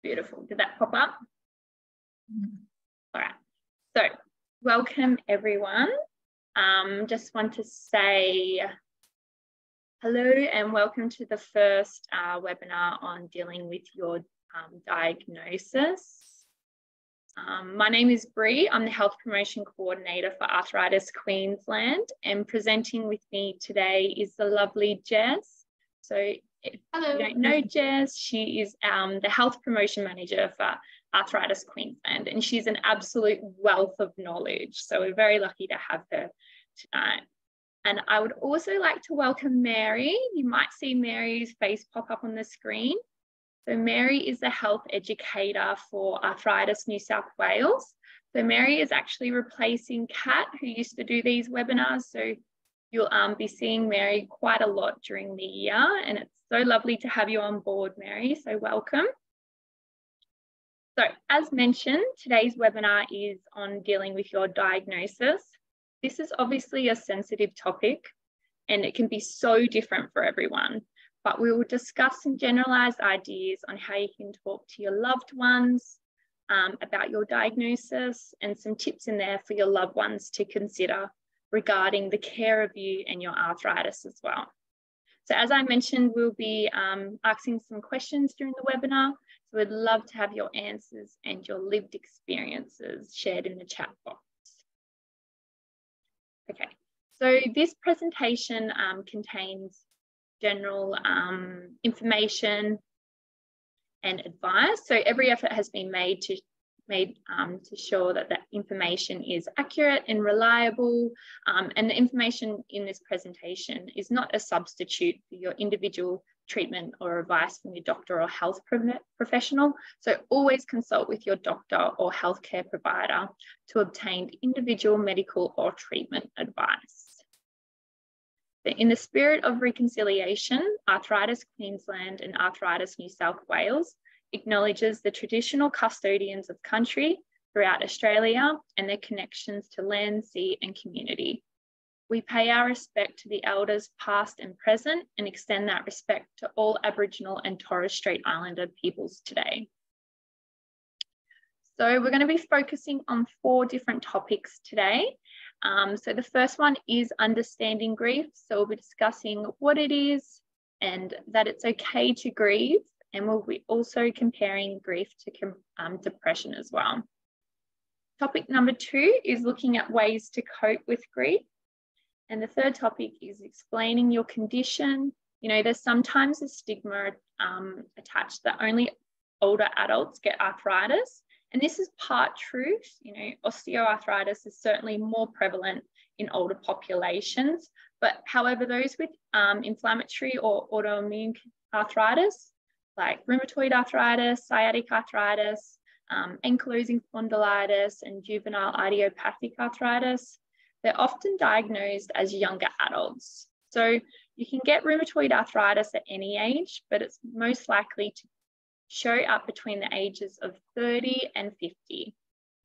Beautiful. Did that pop up? All right. So welcome everyone. Just want to say hello and welcome to the first webinar on dealing with your diagnosis. My name is Bree. I'm the Health Promotion Coordinator for Arthritis Queensland, and presenting with me today is the lovely Jess. So if you don't know Jess, she is the Health Promotion Manager for Arthritis Queensland, and she's an absolute wealth of knowledge. So we're very lucky to have her tonight. And I would also like to welcome Mary. You might see Mary's face pop up on the screen. So Mary is a health educator for Arthritis New South Wales. So Mary is actually replacing Kat, who used to do these webinars. So you'll be seeing Mary quite a lot during the year, and it's so lovely to have you on board, Mary. So welcome. So as mentioned, today's webinar is on dealing with your diagnosis. This is obviously a sensitive topic, and it can be so different for everyone. But we will discuss some generalised ideas on how you can talk to your loved ones about your diagnosis, and some tips in there for your loved ones to consider regarding the care of you and your arthritis as well. So as I mentioned, we'll be asking some questions during the webinar. So we'd love to have your answers and your lived experiences shared in the chat box. Okay, so this presentation contains general information and advice. So every effort has been made to ensure that that information is accurate and reliable, and the information in this presentation is not a substitute for your individual treatment or advice from your doctor or health professional. So always consult with your doctor or healthcare provider to obtain individual medical or treatment advice. In the spirit of reconciliation, Arthritis Queensland and Arthritis New South Wales acknowledges the traditional custodians of country throughout Australia and their connections to land, sea and community. We pay our respect to the elders past and present, and extend that respect to all Aboriginal and Torres Strait Islander peoples today. So we're going to be focusing on 4 different topics today. So the first one is understanding grief. So we'll be discussing what it is and that it's okay to grieve. And we'll be also comparing grief to depression as well. Topic number 2 is looking at ways to cope with grief. And the third topic is explaining your condition. You know, there's sometimes a stigma attached that only older adults get arthritis. And this is part truth. You know, osteoarthritis is certainly more prevalent in older populations. But however, those with inflammatory or autoimmune arthritis, like rheumatoid arthritis, sciatic arthritis, ankylosing spondylitis, and juvenile idiopathic arthritis, they're often diagnosed as younger adults. So you can get rheumatoid arthritis at any age, but it's most likely to show up between the ages of 30 and 50.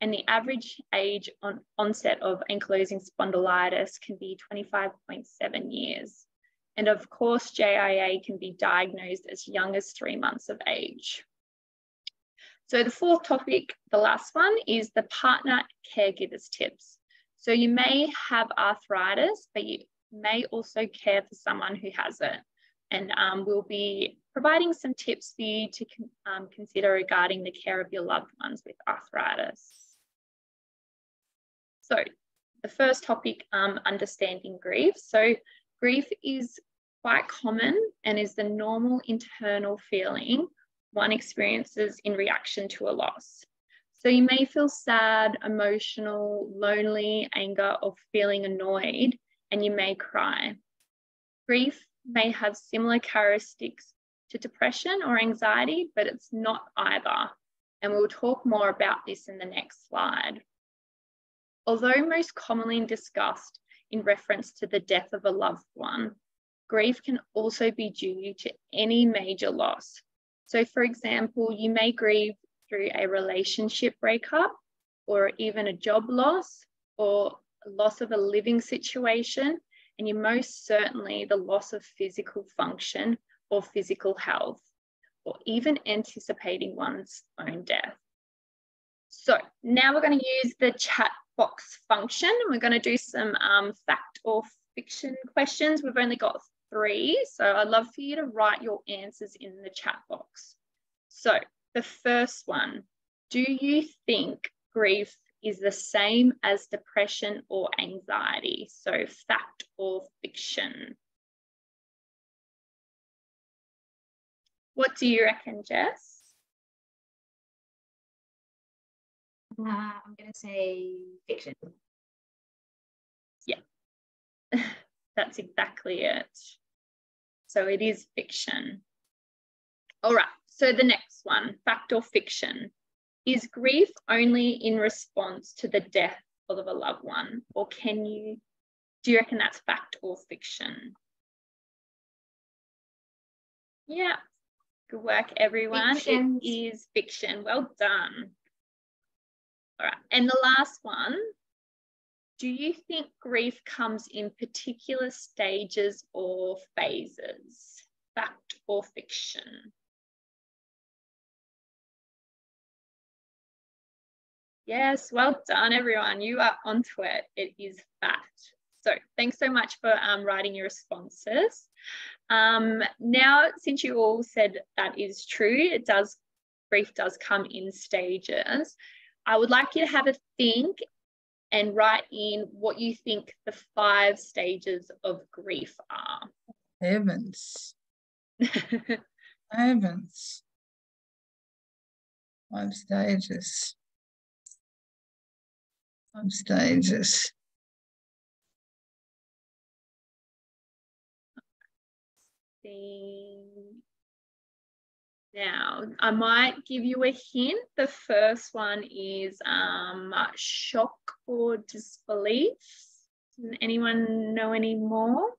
And the average age on onset of ankylosing spondylitis can be 25.7 years. And of course, JIA can be diagnosed as young as 3 months of age. So the fourth topic, the last one, is the partner caregivers tips. So you may have arthritis, but you may also care for someone who has it. And we'll be providing some tips for you to consider regarding the care of your loved ones with arthritis. So the first topic, understanding grief. So grief is quite common and is the normal internal feeling one experiences in reaction to a loss. So you may feel sad, emotional, lonely, anger, or feeling annoyed, and you may cry. Grief may have similar characteristics to depression or anxiety, but it's not either. And we'll talk more about this in the next slide. Although most commonly discussed in reference to the death of a loved one, grief can also be due to any major loss. So for example, you may grieve through a relationship breakup, or even a job loss, or a loss of a living situation, and you most certainly the loss of physical function or physical health. or even anticipating one's own death. So now we're going to use the chat box function, and we're going to do some fact or fiction questions. We've only got 3, so I'd love for you to write your answers in the chat box. So the first one, do you think grief is the same as depression or anxiety? So fact or fiction? What do you reckon, Jess? I'm going to say fiction. Yeah, that's exactly it. So it is fiction. All right, so the next one, fact or fiction. Is grief only in response to the death of a loved one, or do you reckon that's fact or fiction? Yeah, good work, everyone. Fiction. It is fiction. Well done. All right, and the last one, do you think grief comes in particular stages or phases? Fact or fiction? Yes, well done, everyone. You are onto it. It is fact. So thanks so much for writing your responses. Now, since you all said that is true, grief does come in stages. I would like you to have a think and write in what you think the 5 stages of grief are. Heavens. Heavens. 5 stages. 5 stages. Now, I might give you a hint. The first one is shock or disbelief. Does anyone know any more?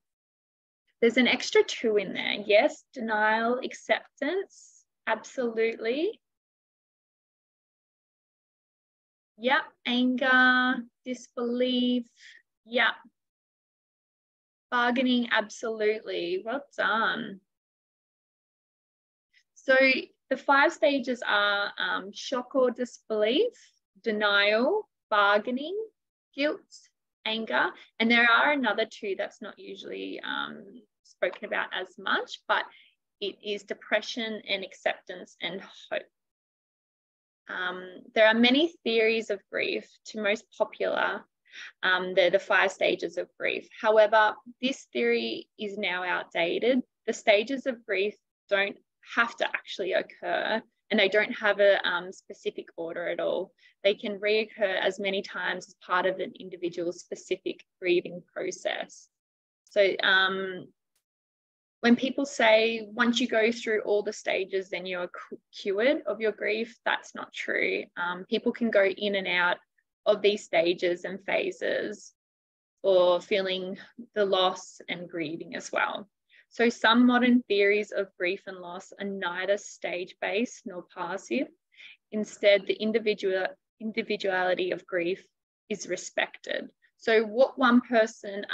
There's an extra 2 in there. Yes, denial, acceptance, absolutely. Yep, anger, disbelief, yep. Bargaining, absolutely. Well done. So the 5 stages are shock or disbelief, denial, bargaining, guilt, anger, and there are another 2 that's not usually spoken about as much, but it is depression and acceptance and hope. There are many theories of grief. To most popular, they're the 5 stages of grief. However, this theory is now outdated. The stages of grief don't have to actually occur, and they don't have a specific order at all. They can reoccur as many times as part of an individual's specific grieving process. So when people say once you go through all the stages, then you're cured of your grief, that's not true. People can go in and out of these stages and phases, or feeling the loss and grieving as well. So some modern theories of grief and loss are neither stage-based nor passive. Instead, the individuality of grief is respected. So what one person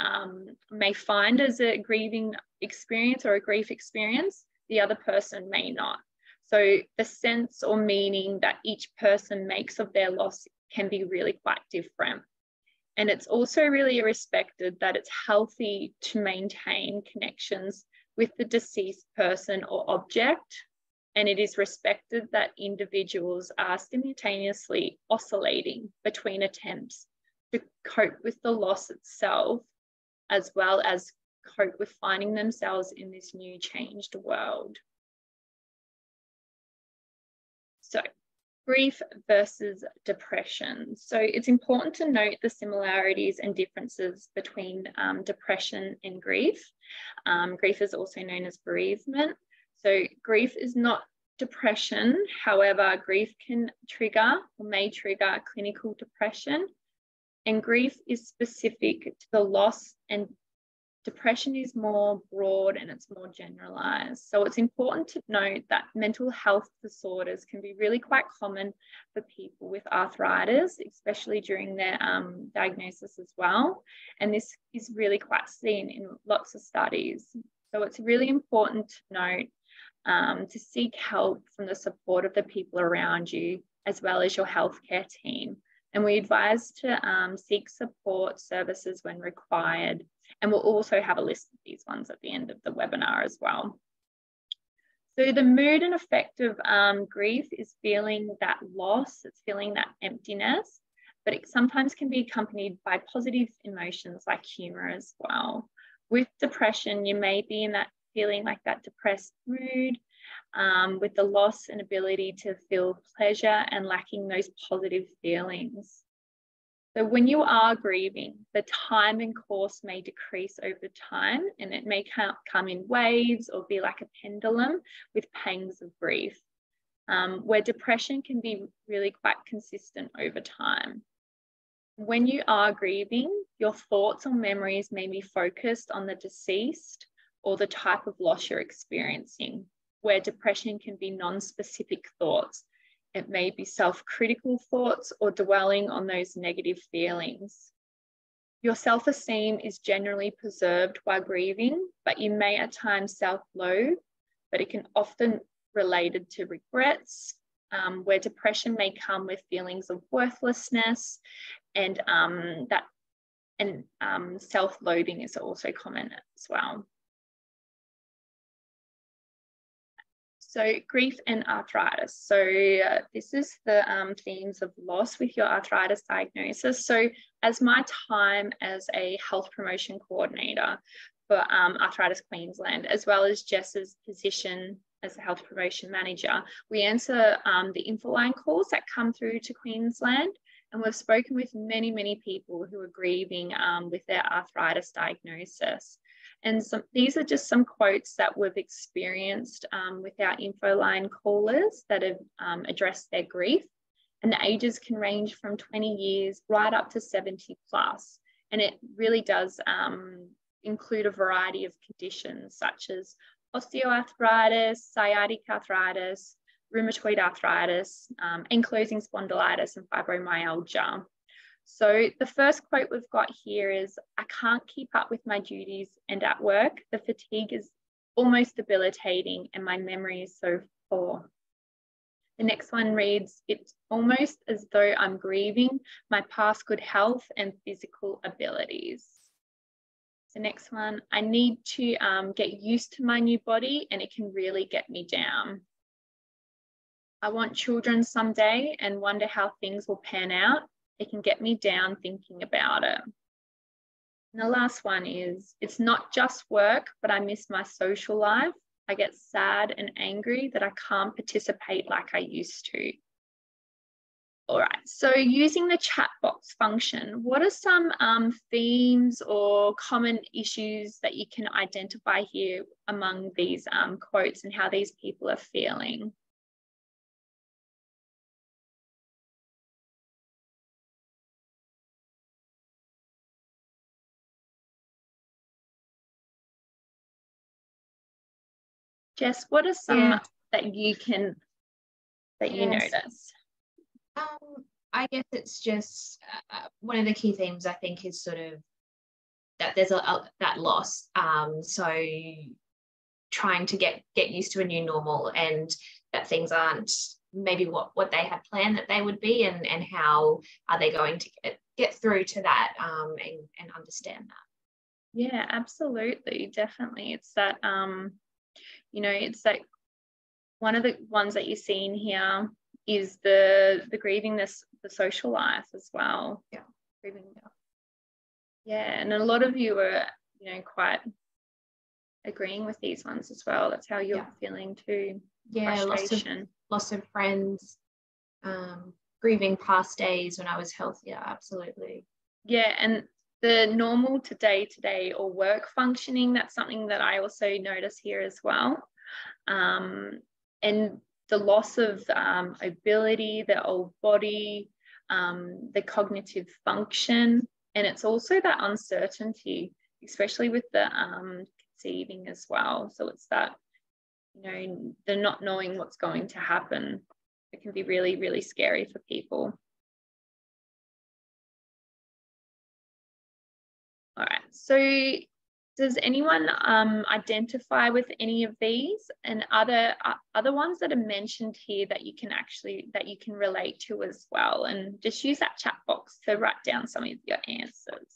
may find as a grieving experience or a grief experience, the other person may not. So the sense or meaning that each person makes of their loss can be really quite different. And it's also really respected that it's healthy to maintain connections with the deceased person or object. And it is respected that individuals are simultaneously oscillating between attempts to cope with the loss itself, as well as cope with finding themselves in this new changed world. So, grief versus depression. So it's important to note the similarities and differences between depression and grief. Grief is also known as bereavement. So grief is not depression. However, grief can trigger or may trigger clinical depression. And grief is specific to the loss, and depression is more broad and it's more generalized. So it's important to note that mental health disorders can be really quite common for people with arthritis, especially during their diagnosis as well. And this is really quite seen in lots of studies. So it's really important to note to seek help from the support of the people around you, as well as your healthcare team. And we advise to seek support services when required. And we'll also have a list of these ones at the end of the webinar as well. So the mood and effect of grief is feeling that loss, it's feeling that emptiness, but it sometimes can be accompanied by positive emotions like humor as well. With depression, you may be in that feeling like that depressed mood, with the loss and ability to feel pleasure and lacking those positive feelings. So when you are grieving, the time and course may decrease over time, and it may come in waves or be like a pendulum with pangs of grief, where depression can be really quite consistent over time. When you are grieving, your thoughts or memories may be focused on the deceased or the type of loss you're experiencing, where depression can be non-specific thoughts. It may be self-critical thoughts or dwelling on those negative feelings. Your self-esteem is generally preserved while grieving, but you may at times self-loathe, but it can often related to regrets, where depression may come with feelings of worthlessness, and self-loathing is also common as well. So grief and arthritis. So this is the themes of loss with your arthritis diagnosis. So as my time as a health promotion coordinator for Arthritis Queensland, as well as Jess's position as a health promotion manager, we answer the infoline calls that come through to Queensland. And we've spoken with many, many people who are grieving with their arthritis diagnosis. And these are just some quotes that we've experienced with our infoline callers that have addressed their grief. And the ages can range from 20 years right up to 70 plus. And it really does include a variety of conditions such as osteoarthritis, sciatic arthritis, rheumatoid arthritis, ankylosing spondylitis, and fibromyalgia. So the first quote we've got here is, "I can't keep up with my duties, and at work, the fatigue is almost debilitating and my memory is so poor." The next one reads, "It's almost as though I'm grieving my past good health and physical abilities." The next one, "I need to get used to my new body and it can really get me down." "I want children someday and wonder how things will pan out. It can get me down thinking about it." And the last one is, "It's not just work, but I miss my social life. I get sad and angry that I can't participate like I used to." All right, so using the chat box function, what are some themes or common issues that you can identify here among these quotes and how these people are feeling? Jess, what are some that you notice? I guess it's just one of the key themes, I think, is sort of that there's that loss. So trying to get used to a new normal, and that things aren't maybe what they had planned that they would be, and how are they going to get through to that and understand that. Yeah, absolutely, definitely. It's that it's like one of the ones that you see in here is the grieving the social life as well. Yeah. Grieving. Yeah, and a lot of you are, quite agreeing with these ones as well. That's how you're feeling too. Yeah, lots of friends, grieving past days when I was healthier, absolutely. Yeah, and the normal to day or work functioning, that's something that I also notice here as well. And the loss of ability, the old body, the cognitive function, and it's also that uncertainty, especially with the conceiving as well. So it's that, the not knowing what's going to happen. It can be really, really scary for people. All right, so Does anyone identify with any of these and other ones that are mentioned here that you can relate to as well? And just use that chat box to write down some of your answers.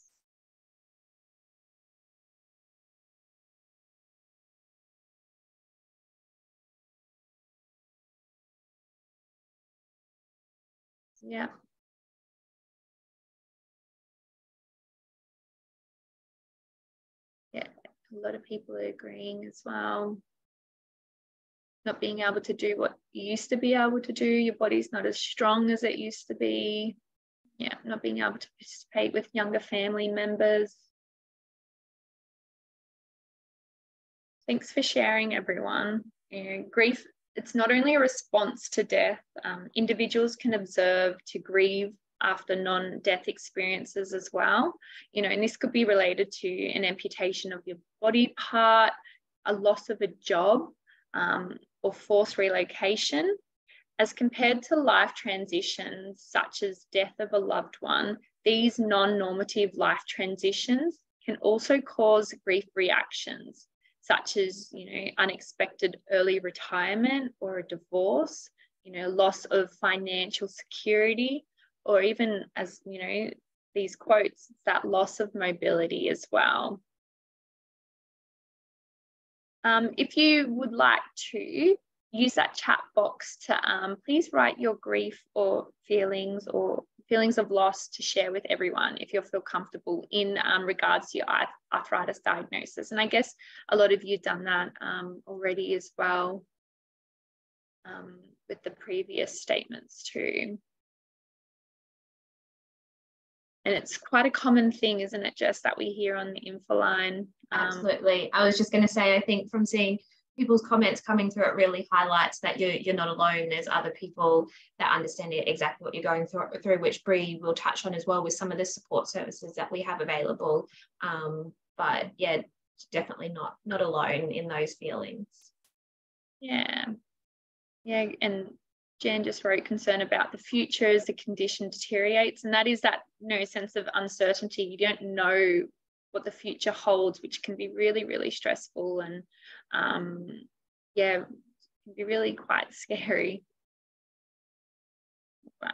Yeah. Yeah, a lot of people are agreeing as well. Not being able to do what you used to be able to do. Your body's not as strong as it used to be. Yeah, not being able to participate with younger family members. Thanks for sharing, everyone. Grief, it's not only a response to death. Individuals can observe to grieve after non-death experiences as well. And this could be related to an amputation of your body part, a loss of a job, or forced relocation. As compared to life transitions, such as death of a loved one, these non-normative life transitions can also cause grief reactions, such as, unexpected early retirement or a divorce, loss of financial security, or even, as these quotes, that loss of mobility as well. If you would like to use that chat box to please write your grief or feelings of loss to share with everyone if you feel comfortable in regards to your arthritis diagnosis. And I guess a lot of you have done that already as well with the previous statements too. And it's quite a common thing, isn't it, Jess, that we hear on the info line? Absolutely. I was just going to say, I think from seeing people's comments coming through, it really highlights that you're not alone. There's other people that understand exactly what you're going through, which Bree will touch on as well with some of the support services that we have available. But yeah, definitely not alone in those feelings. Yeah. And Jan just wrote concern about the future as the condition deteriorates, and that is that sense of uncertainty. You don't know what the future holds, which can be really, really stressful and can be really quite scary. Right.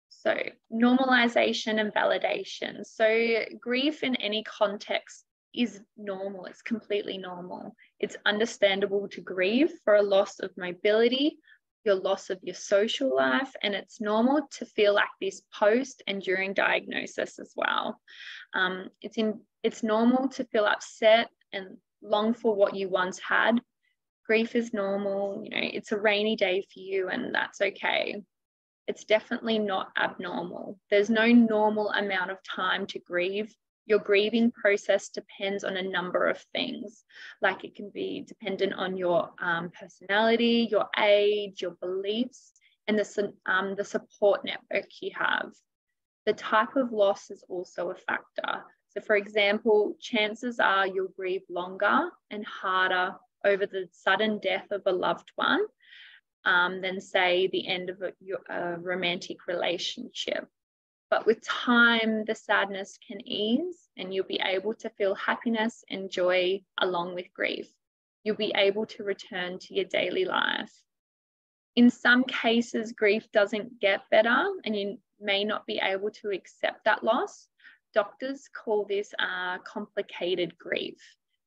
So normalization and validation. So grief in any context is normal. It's completely normal. It's understandable to grieve for a loss of mobility, your loss of your social life, and it's normal to feel like this post and during diagnosis as well. It's normal to feel upset and long for what you once had. Grief is normal. It's a rainy day for you, and that's okay. It's definitely not abnormal. There's no normal amount of time to grieve. Your grieving process depends on a number of things, like it can be dependent on your personality, your age, your beliefs, and the support network you have. The type of loss is also a factor. So for example, chances are you'll grieve longer and harder over the sudden death of a loved one than, say, the end of a romantic relationship. But with time, the sadness can ease and you'll be able to feel happiness and joy along with grief. You'll be able to return to your daily life. In some cases, grief doesn't get better and you may not be able to accept that loss. Doctors call this complicated grief.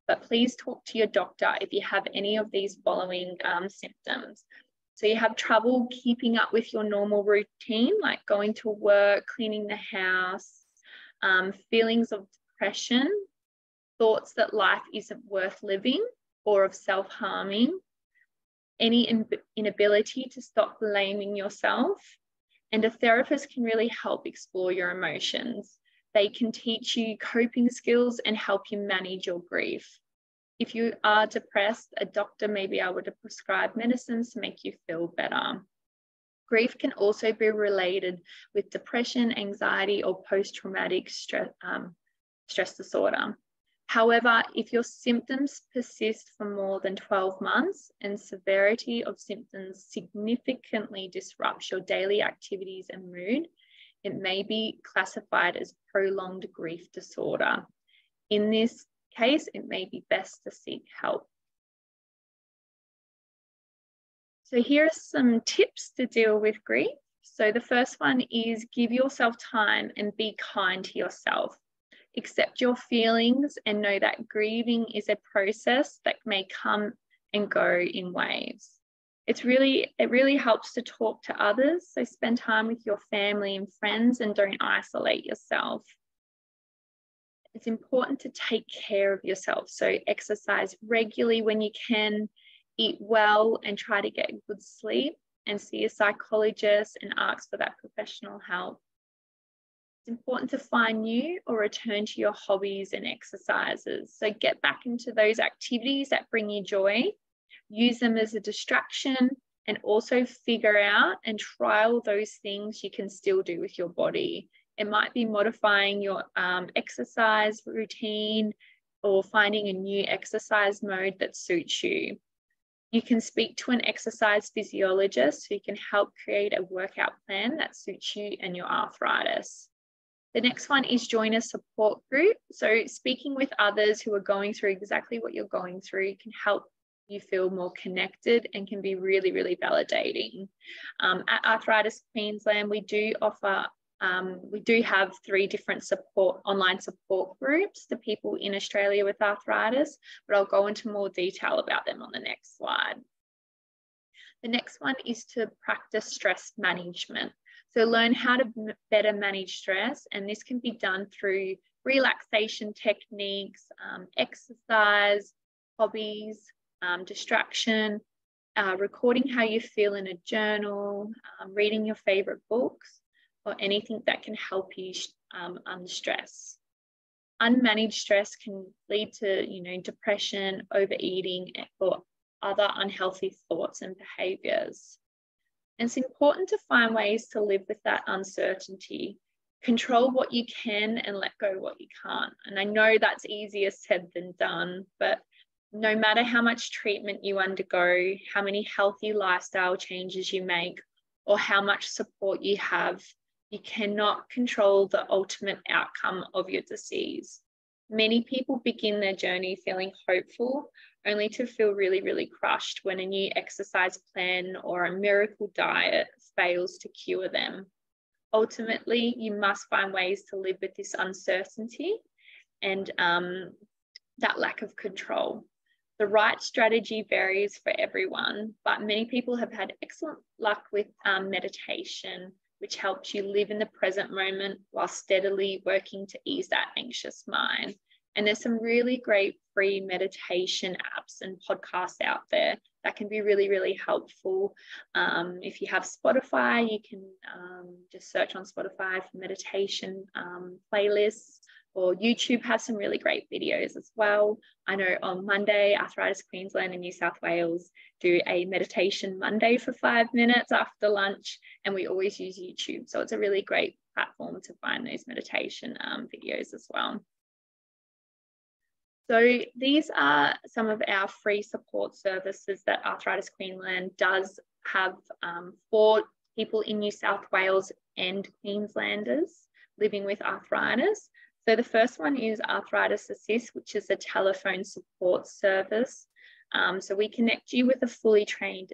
But please talk to your doctor if you have any of these following symptoms. So you have trouble keeping up with your normal routine, like going to work, cleaning the house, feelings of depression, thoughts that life isn't worth living or of self-harming, any inability to stop blaming yourself. And a therapist can really help explore your emotions. They can teach you coping skills and help you manage your grief. If you are depressed, a doctor may be able to prescribe medicines to make you feel better. Grief can also be related with depression, anxiety, or post-traumatic stress disorder. However, if your symptoms persist for more than 12 months and severity of symptoms significantly disrupts your daily activities and mood, it may be classified as prolonged grief disorder. In this case, it may be best to seek help. So here are some tips to deal with grief. So the first one is give yourself time and be kind to yourself. Accept your feelings and know that grieving is a process that may come and go in waves. It really helps to talk to others. So spend time with your family and friends and don't isolate yourself. It's important to take care of yourself. So exercise regularly when you can, eat well and try to get good sleep, and see a psychologist and ask for that professional help. It's important to find new or return to your hobbies and exercises. So get back into those activities that bring you joy, use them as a distraction, and also figure out and trial those things you can still do with your body. It might be modifying your exercise routine or finding a new exercise mode that suits you. You can speak to an exercise physiologist who can help create a workout plan that suits you and your arthritis. The next one is join a support group. So speaking with others who are going through exactly what you're going through can help you feel more connected and can be really, really validating. At Arthritis Queensland, we do have 3 different online support groups to people in Australia with arthritis, but I'll go into more detail about them on the next slide. The next one is to practice stress management. So learn how to better manage stress, and this can be done through relaxation techniques, exercise, hobbies, distraction, recording how you feel in a journal, reading your favorite books, or anything that can help you unstress. Unmanaged stress can lead to, depression, overeating, or other unhealthy thoughts and behaviors. And it's important to find ways to live with that uncertainty. Control what you can and let go what you can't. And I know that's easier said than done, but no matter how much treatment you undergo, how many healthy lifestyle changes you make, or how much support you have, you cannot control the ultimate outcome of your disease. Many people begin their journey feeling hopeful, only to feel really, really crushed when a new exercise plan or a miracle diet fails to cure them. Ultimately, you must find ways to live with this uncertainty and that lack of control. The right strategy varies for everyone, but many people have had excellent luck with meditation, which helps you live in the present moment while steadily working to ease that anxious mind. And there's some really great free meditation apps and podcasts out there that can be really, really helpful. If you have Spotify, you can just search on Spotify for meditation playlists, or YouTube has some really great videos as well. I know on Monday, Arthritis Queensland and New South Wales do a meditation Monday for 5 minutes after lunch, and we always use YouTube. So it's a really great platform to find those meditation videos as well. So these are some of our free support services that Arthritis Queensland does have for people in New South Wales and Queenslanders living with arthritis. So the first one is Arthritis Assist, which is a telephone support service. So we connect you with a fully trained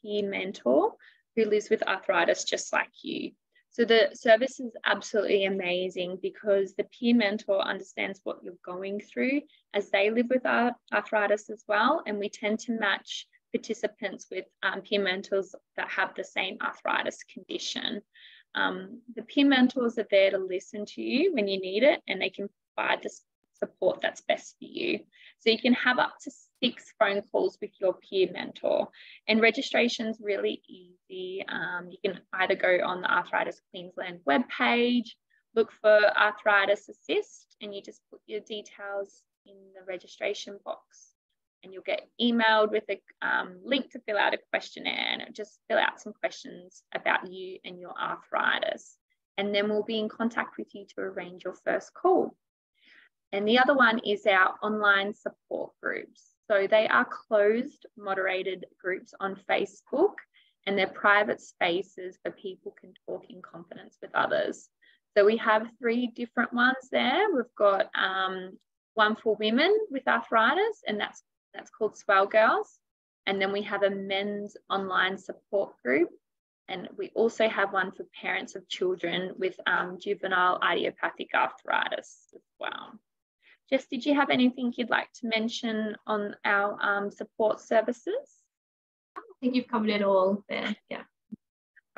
peer mentor who lives with arthritis just like you. So the service is absolutely amazing because the peer mentor understands what you're going through as they live with arthritis as well. And we tend to match participants with peer mentors that have the same arthritis condition. The peer mentors are there to listen to you when you need it, and they can provide the support that's best for you. So you can have up to 6 phone calls with your peer mentor, and registration's really easy. You can either go on the Arthritis Queensland webpage, look for Arthritis Assist, and you just put your details in the registration box, and you'll get emailed with a link to fill out a questionnaire, and it'll just fill out some questions about you and your arthritis. And then we'll be in contact with you to arrange your first call. And the other one is our online support groups. So they are closed, moderated groups on Facebook, and they're private spaces where people can talk in confidence with others. So we have 3 different ones there. We've got one for women with arthritis, and that's called Swell Girls. And then we have a men's online support group. And we also have one for parents of children with juvenile idiopathic arthritis as well. Jess, did you have anything you'd like to mention on our support services? I think you've covered it all there. Yeah.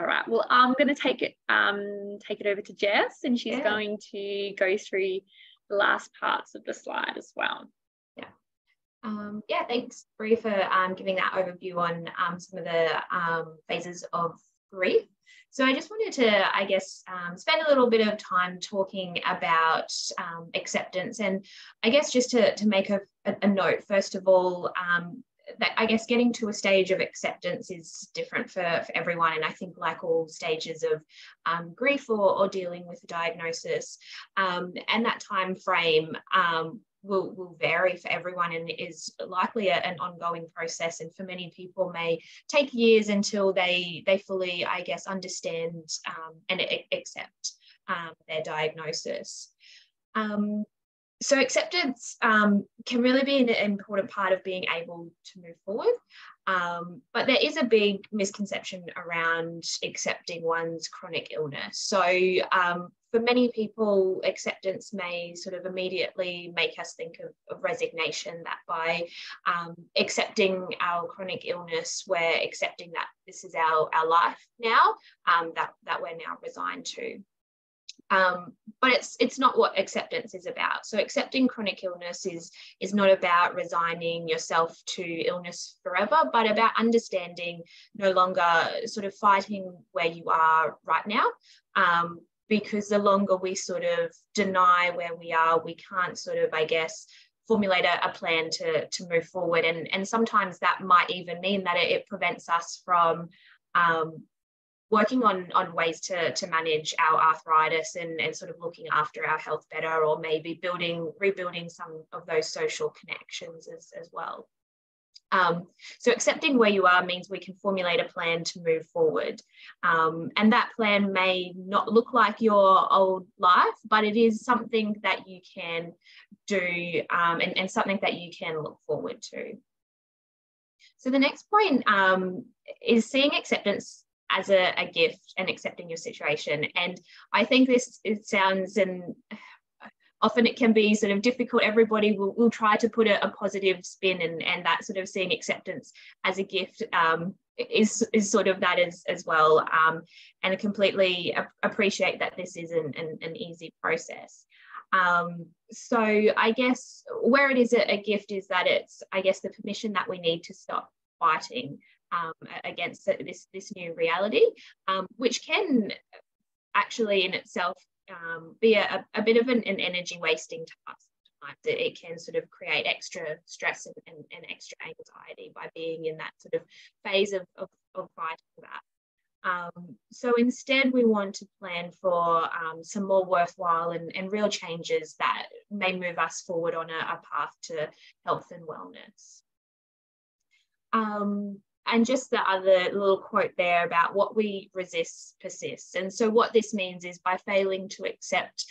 All right. Well, I'm going to take it over to Jess, and she's going to go through the last parts of the slide as well. Yeah. Thanks, Bree, for giving that overview on some of the phases of grief. So I just wanted to, I guess, spend a little bit of time talking about acceptance, and I guess just to make a note, first of all, that I guess getting to a stage of acceptance is different for everyone. And I think like all stages of grief or dealing with a diagnosis, and that time frame will vary for everyone and is likely an ongoing process. And for many people may take years until they fully, I guess, understand and accept their diagnosis. So acceptance can really be an important part of being able to move forward. But there is a big misconception around accepting one's chronic illness. So for many people, acceptance may sort of immediately make us think of resignation, that by accepting our chronic illness, we're accepting that this is our life now, that we're now resigned to. But it's not what acceptance is about. So accepting chronic illness is not about resigning yourself to illness forever, but about understanding no longer sort of fighting where you are right now. Because the longer we sort of deny where we are, we can't sort of, I guess, formulate a plan to move forward. And sometimes that might even mean that it prevents us from working on ways to manage our arthritis and sort of looking after our health better, or maybe rebuilding some of those social connections as well. So accepting where you are means we can formulate a plan to move forward. And that plan may not look like your old life, but it is something that you can do and something that you can look forward to. So the next point is seeing acceptance as a gift and accepting your situation. And I think it sounds, and often it can be sort of difficult. Everybody will try to put a positive spin, and that sort of seeing acceptance as a gift is sort of that as well. And I completely appreciate that this isn't an easy process. So I guess where it is a gift is that it's, I guess, the permission that we need to stop fighting against this new reality, which can actually in itself be a bit of an energy wasting task. It can sort of create extra stress and extra anxiety by being in that sort of phase of fighting that. So instead, we want to plan for some more worthwhile and real changes that may move us forward on a path to health and wellness. And just the other little quote there about what we resist persists. And so what this means is by failing to accept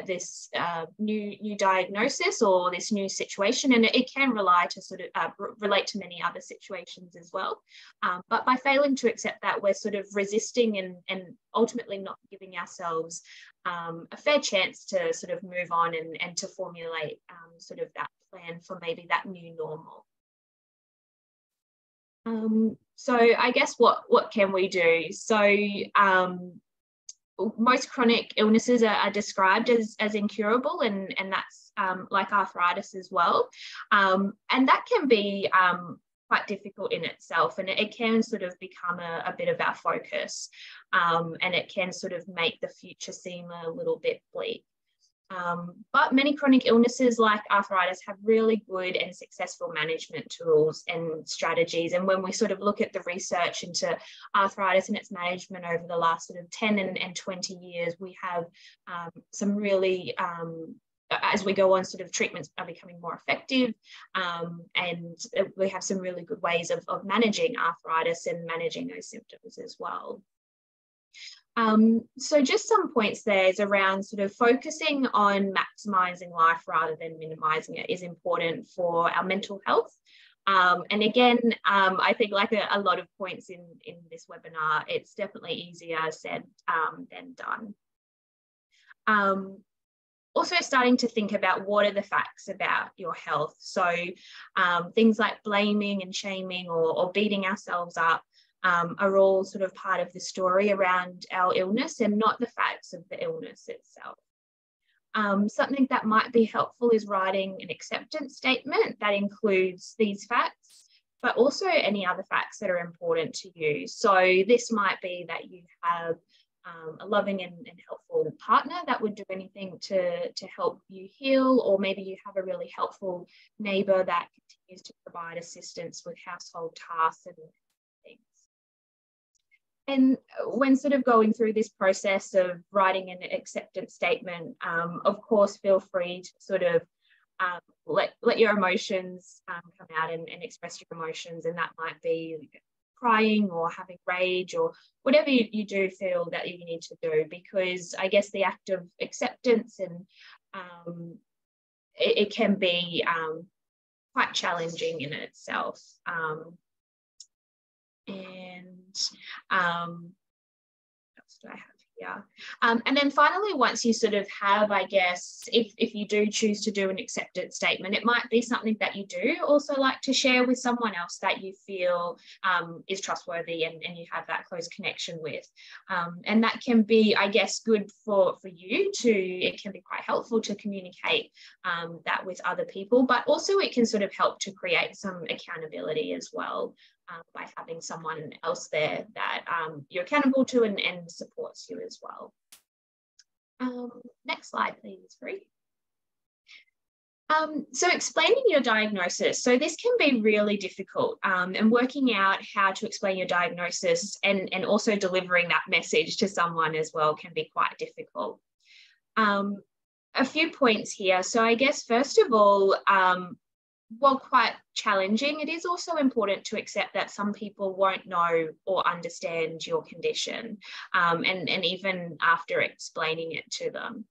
this new diagnosis or this new situation, and it can relate to many other situations as well. But by failing to accept that, we're sort of resisting and ultimately not giving ourselves a fair chance to sort of move on and to formulate sort of that plan for maybe that new normal. So I guess what can we do? So most chronic illnesses are described as incurable, and that's like arthritis as well. And that can be quite difficult in itself, and it can sort of become a bit of our focus, and it can sort of make the future seem a little bit bleak. But many chronic illnesses like arthritis have really good and successful management tools and strategies. And when we sort of look at the research into arthritis and its management over the last sort of 10 and 20 years, we have some really, as we go on, sort of treatments are becoming more effective, and we have some really good ways of managing arthritis and managing those symptoms as well. So just some points there is around sort of focusing on maximising life rather than minimising it is important for our mental health. And again, I think like a lot of points in this webinar, it's definitely easier said than done. Also starting to think about what are the facts about your health. So things like blaming and shaming or beating ourselves up are all sort of part of the story around our illness and not the facts of the illness itself. Something that might be helpful is writing an acceptance statement that includes these facts, but also any other facts that are important to you. So this might be that you have a loving and helpful partner that would do anything to help you heal, or maybe you have a really helpful neighbour that continues to provide assistance with household tasks and things. And when sort of going through this process of writing an acceptance statement, of course, feel free to sort of let your emotions come out and express your emotions, and that might be crying or having rage or whatever you do feel that you need to do, because I guess the act of acceptance and it can be quite challenging in itself. What else do I have here? And then finally, once you sort of have, I guess, if you do choose to do an acceptance statement, it might be something that you do also like to share with someone else that you feel is trustworthy and you have that close connection with. And that can be, I guess, good for you to, it can be quite helpful to communicate that with other people, but also it can sort of help to create some accountability as well. By having someone else there that you're accountable to and supports you as well. Next slide, please, Bree. So explaining your diagnosis. So this can be really difficult, and working out how to explain your diagnosis and also delivering that message to someone as well can be quite difficult. A few points here. So I guess, first of all, while quite challenging, it is also important to accept that some people won't know or understand your condition, and even after explaining it to them.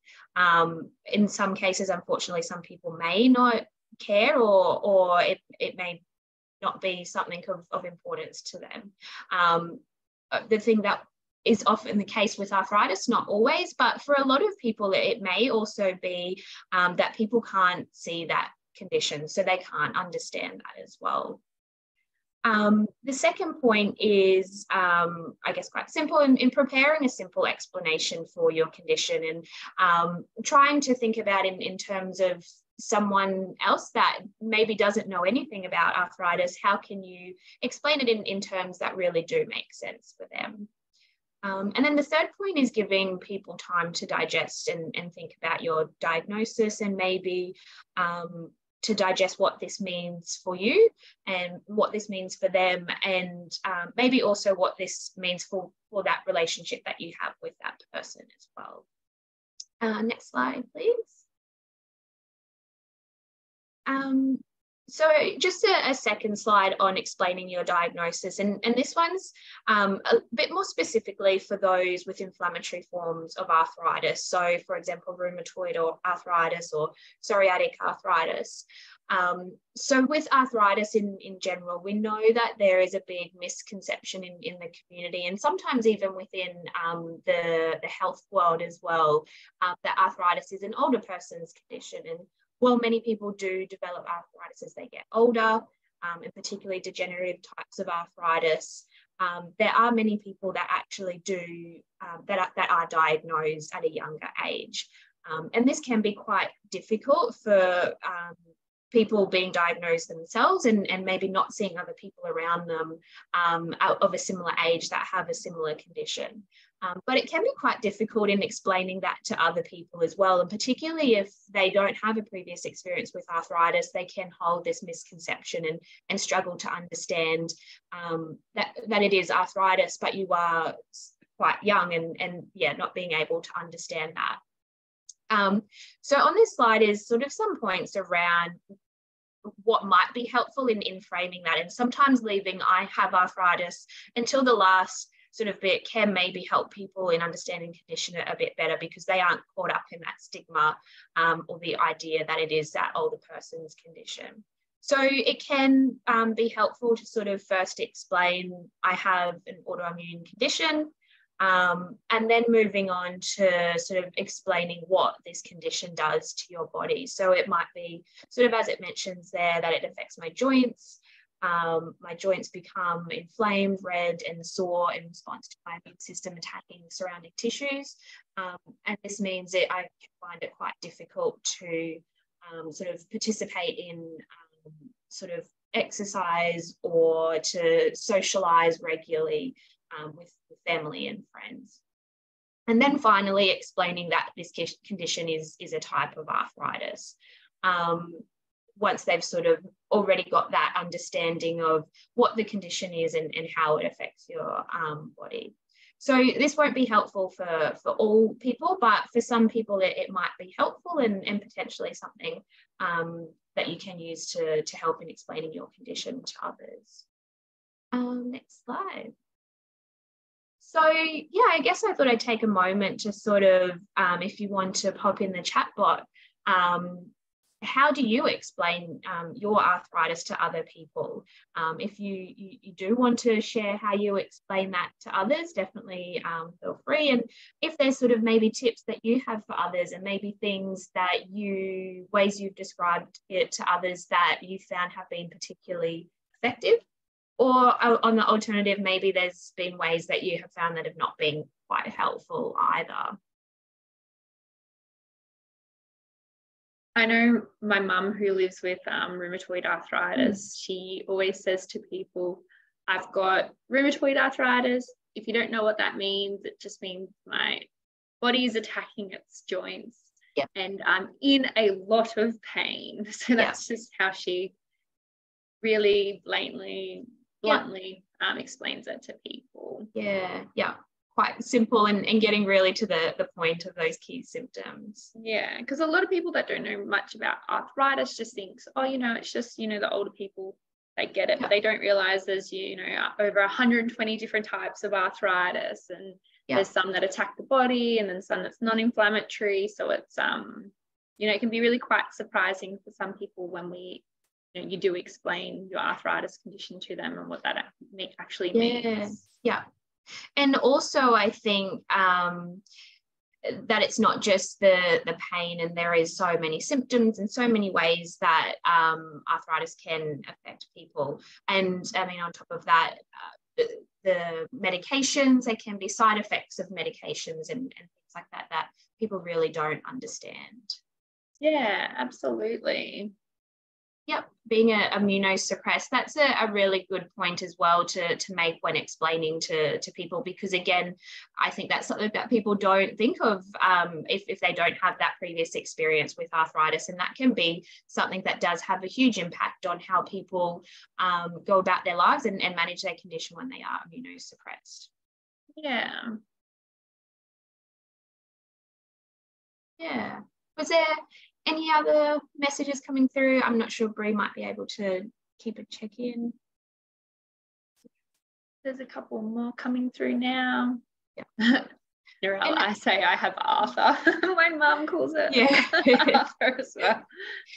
In some cases, unfortunately, some people may not care, or it may not be something of importance to them. The thing that is often the case with arthritis, not always, but for a lot of people, it may also be that people can't see that condition, so they can't understand that as well. The second point is, I guess, quite simple in preparing a simple explanation for your condition and trying to think about in terms of someone else that maybe doesn't know anything about arthritis. How can you explain it in terms that really do make sense for them? And then the third point is giving people time to digest and think about your diagnosis, and maybe to digest what this means for you and what this means for them, and maybe also what this means for that relationship that you have with that person as well. Next slide, please. So just a second slide on explaining your diagnosis, and this one's a bit more specifically for those with inflammatory forms of arthritis. So for example, rheumatoid or arthritis or psoriatic arthritis. So with arthritis in general, we know that there is a big misconception in the community, and sometimes even within the health world as well, that arthritis is an older person's condition. And while many people do develop arthritis as they get older, and particularly degenerative types of arthritis, there are many people that actually do, that are diagnosed at a younger age. And this can be quite difficult for people being diagnosed themselves and maybe not seeing other people around them of a similar age that have a similar condition. But it can be quite difficult in explaining that to other people as well. And particularly if they don't have a previous experience with arthritis, they can hold this misconception and struggle to understand that it is arthritis, but you are quite young and yeah, not being able to understand that. So on this slide is sort of some points around what might be helpful in framing that, and sometimes leaving "I have arthritis" until the last can maybe help people in understanding condition a bit better, because they aren't caught up in that stigma or the idea that it is that older person's condition. So it can be helpful to sort of first explain, I have an autoimmune condition, and then moving on to sort of explaining what this condition does to your body. So it might be sort of, as it mentions there, that it affects my joints. My joints become inflamed, red and sore in response to my immune system attacking the surrounding tissues. And this means that I find it quite difficult to sort of participate in sort of exercise or to socialize regularly with family and friends. And then finally explaining that this condition is a type of arthritis. Once they've sort of already got that understanding of what the condition is and how it affects your body. So this won't be helpful for all people, but for some people it might be helpful and potentially something that you can use to help in explaining your condition to others. Next slide. So yeah, I guess I thought I'd take a moment to sort of, if you want to pop in the chat bot, how do you explain your arthritis to other people? If you do want to share how you explain that to others, definitely feel free. And if there's sort of maybe tips that you have for others, and maybe things that ways you've described it to others that you found have been particularly effective, or on the alternative, maybe there's been ways that you have found that have not been quite helpful either. I know my mum, who lives with rheumatoid arthritis, she always says to people, I've got rheumatoid arthritis. If you don't know what that means, it just means my body is attacking its joints. Yep. And I'm in a lot of pain. So that's just how she really bluntly explains it to people. Yeah. Quite simple and getting really to the point of those key symptoms. Yeah, because a lot of people that don't know much about arthritis just thinks, oh, it's just, the older people that get it, but they don't realize there's, over 120 different types of arthritis, and there's some that attack the body and then some that's non-inflammatory. So it's, it can be really quite surprising for some people when you do explain your arthritis condition to them and what that actually means. Yeah. And also, I think that it's not just the pain, and there is so many symptoms and so many ways that arthritis can affect people. And I mean, on top of that, the medications, there can be side effects of medications and things like that people really don't understand. Yeah, absolutely. Yep, being immunosuppressed, that's a really good point as well to make when explaining to people, because again, I think that's something that people don't think of if they don't have that previous experience with arthritis, and that can be something that does have a huge impact on how people go about their lives and manage their condition when they are immunosuppressed. Yeah. Was there any other messages coming through? I'm not sure Bree might be able to keep a check-in. There's a couple more coming through now. Yeah. I say I have Arthur. My mum calls it Arthur as well.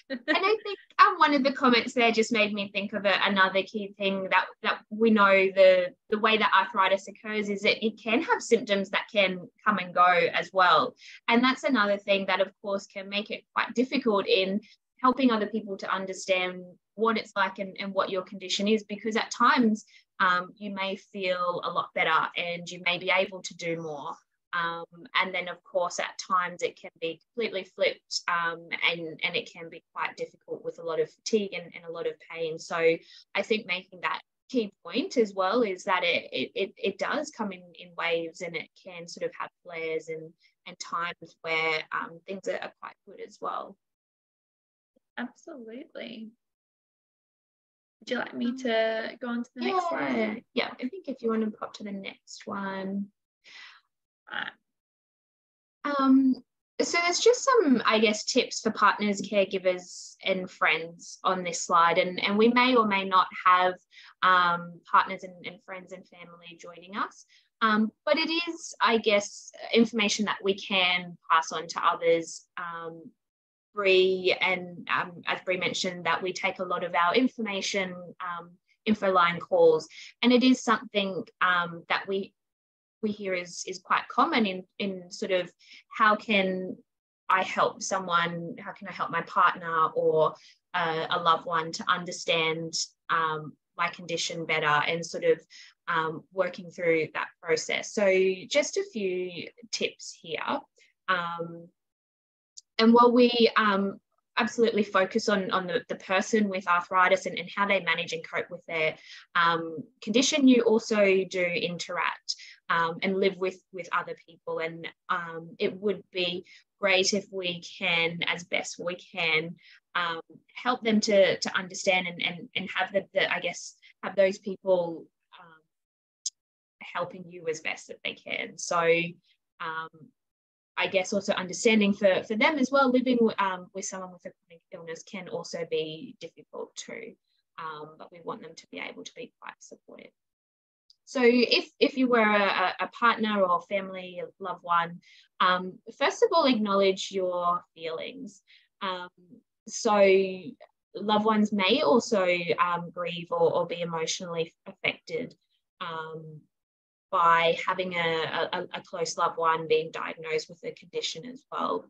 And I think one of the comments there just made me think of another key thing that we know the way that arthritis occurs is that it can have symptoms that can come and go as well. And that's another thing that, of course, can make it quite difficult in helping other people to understand what it's like and what your condition is, because at times you may feel a lot better and you may be able to do more. And then, of course, at times it can be completely flipped and it can be quite difficult with a lot of fatigue and a lot of pain. So I think making that key point as well is that it does come in waves, and it can sort of have flares and times where things are quite good as well. Absolutely. Would you like me to go on to the next slide? Yeah, I think if you want to pop to the next one. So there's just some, I guess, tips for partners, caregivers, and friends on this slide. And we may or may not have partners and friends and family joining us. But it is, I guess, information that we can pass on to others. Bree, and as Bree mentioned, that we take a lot of our information, info line calls, and it is something that we hear is quite common in sort of how can I help someone, how can I help my partner or a loved one to understand my condition better, and sort of working through that process. So just a few tips here. And while we absolutely focus on the person with arthritis and how they manage and cope with their condition, you also do interact and live with other people. And it would be great if we can, as best we can, help them to understand and have the I guess, have those people helping you as best that they can. So I guess also understanding for them as well, living with someone with a chronic illness can also be difficult too, but we want them to be able to be quite supportive. So if you were a partner or family, loved one, first of all, acknowledge your feelings. So loved ones may also grieve or be emotionally affected by having a close loved one being diagnosed with a condition as well.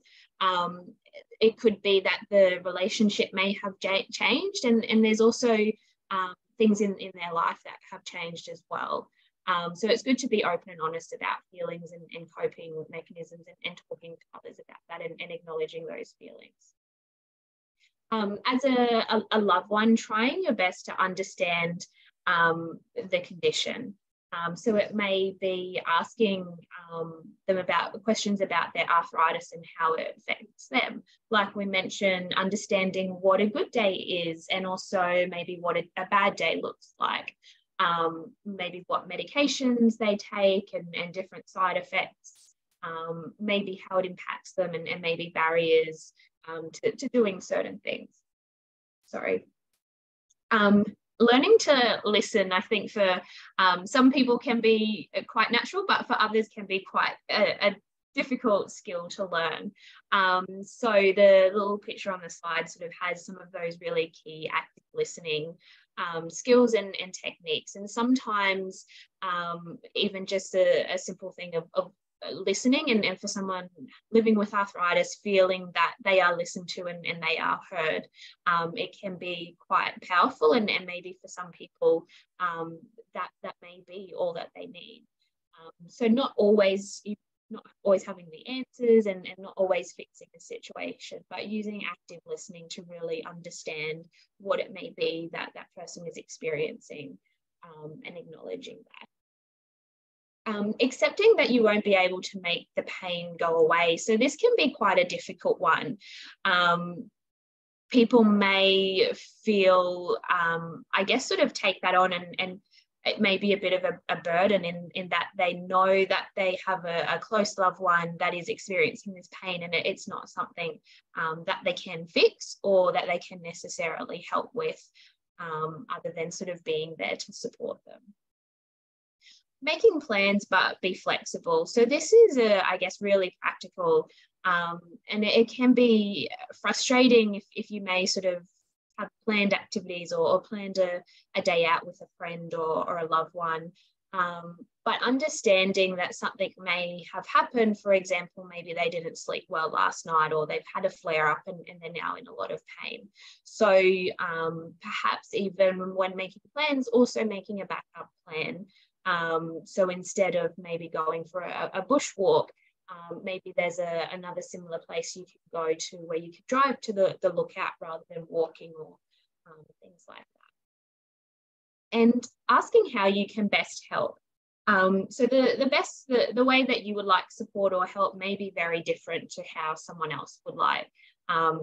It could be that the relationship may have changed, and there's also things in their life that have changed as well. So it's good to be open and honest about feelings and coping mechanisms, and talking to others about that and acknowledging those feelings. As a loved one, trying your best to understand the condition. So it may be asking them about questions about their arthritis and how it affects them. Like we mentioned, understanding what a good day is, and also maybe what a bad day looks like. Maybe what medications they take and different side effects, maybe how it impacts them, and maybe barriers to doing certain things. Sorry. Learning to listen, I think for some people can be quite natural, but for others can be quite a difficult skill to learn. So the little picture on the slide sort of has some of those really key active listening skills and techniques. And sometimes even just a simple thing of listening, and for someone living with arthritis, feeling that they are listened to and they are heard, it can be quite powerful, and maybe for some people that may be all that they need. So not always having the answers and not always fixing the situation, but using active listening to really understand what it may be that person is experiencing, and acknowledging that. Accepting that you won't be able to make the pain go away. So this can be quite a difficult one. People may feel, I guess, sort of take that on, and it may be a bit of a burden in that they know that they have a close loved one that is experiencing this pain, and it's not something that they can fix or that they can necessarily help with, other than sort of being there to support them. Making plans, but be flexible. So this is, I guess, really practical, and it can be frustrating if you may sort of have planned activities or planned a day out with a friend or a loved one, but understanding that something may have happened. For example, maybe they didn't sleep well last night, or they've had a flare-up and they're now in a lot of pain. So perhaps even when making plans, also making a backup plan. So instead of maybe going for a bushwalk, maybe there's another similar place you could go to where you could drive to the lookout rather than walking, or things like that. And asking how you can best help. So the way that you would like support or help may be very different to how someone else would like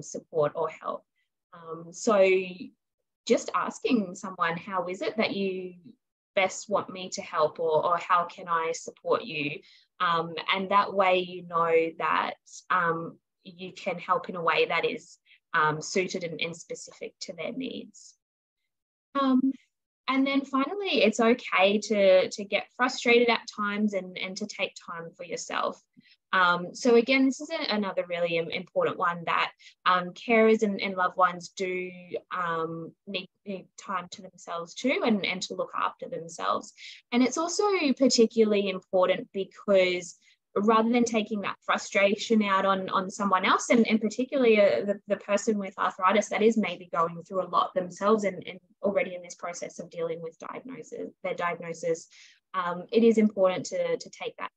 support or help. So just asking someone, how is it that you best want me to help, or how can I support you? And that way, you know that you can help in a way that is suited and specific to their needs. And then finally, it's okay to get frustrated at times and to take time for yourself. So again, this is another really important one, that carers and loved ones do need time to themselves too, and to look after themselves. And it's also particularly important because rather than taking that frustration out on someone else, and particularly the person with arthritis that is maybe going through a lot themselves and already in this process of dealing with their diagnosis, it is important to take that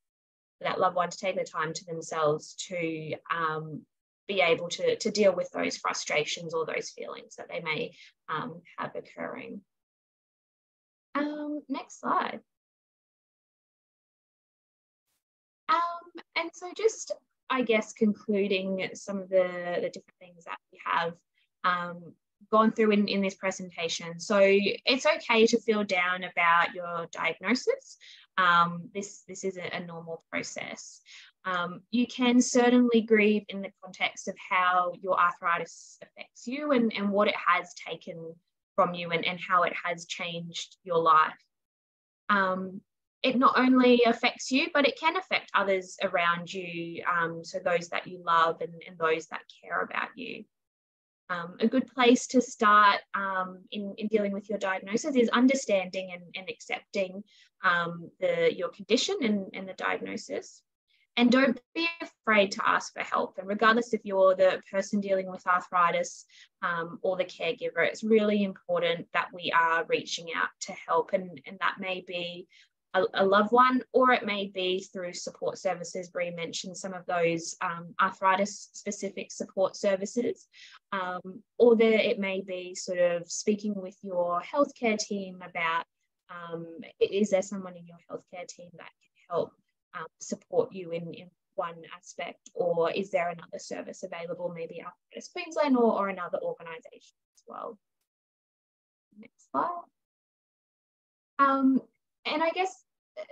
loved one to take the time to themselves to be able to deal with those frustrations or those feelings that they may have occurring. Next slide. And so just, I guess, concluding some of the different things that we have gone through in this presentation. So it's okay to feel down about your diagnosis. This is a normal process. You can certainly grieve in the context of how your arthritis affects you and what it has taken from you and how it has changed your life. It not only affects you, but it can affect others around you, so those that you love and those that care about you. A good place to start in dealing with your diagnosis is understanding and accepting your condition and the diagnosis. And don't be afraid to ask for help. And regardless if you're the person dealing with arthritis or the caregiver, it's really important that we are reaching out to help. And that may be a loved one, or it may be through support services. Bree mentioned some of those arthritis specific support services, or it may be sort of speaking with your healthcare team about, is there someone in your healthcare team that can help support you in one aspect, or is there another service available, maybe Arthritis Queensland or another organisation as well. Next slide. And I guess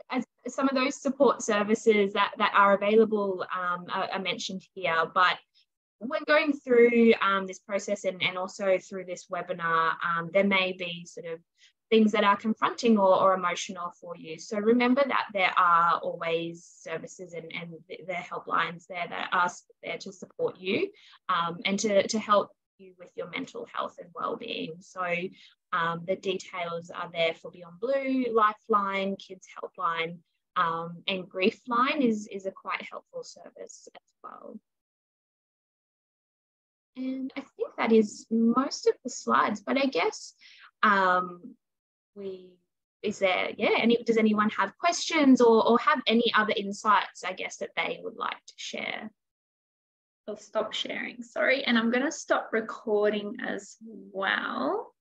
as some of those support services that are available are mentioned here, but when going through this process and also through this webinar, there may be sort of things that are confronting or emotional for you. So remember that there are always services and there are helplines there that are there to support you and to help you with your mental health and well-being. So the details are there for Beyond Blue, Lifeline, Kids Helpline, and Grief Line is a quite helpful service as well. And I think that is most of the slides, but I guess does anyone have questions or have any other insights, I guess, that they would like to share? I'll stop sharing, sorry, and I'm going to stop recording as well.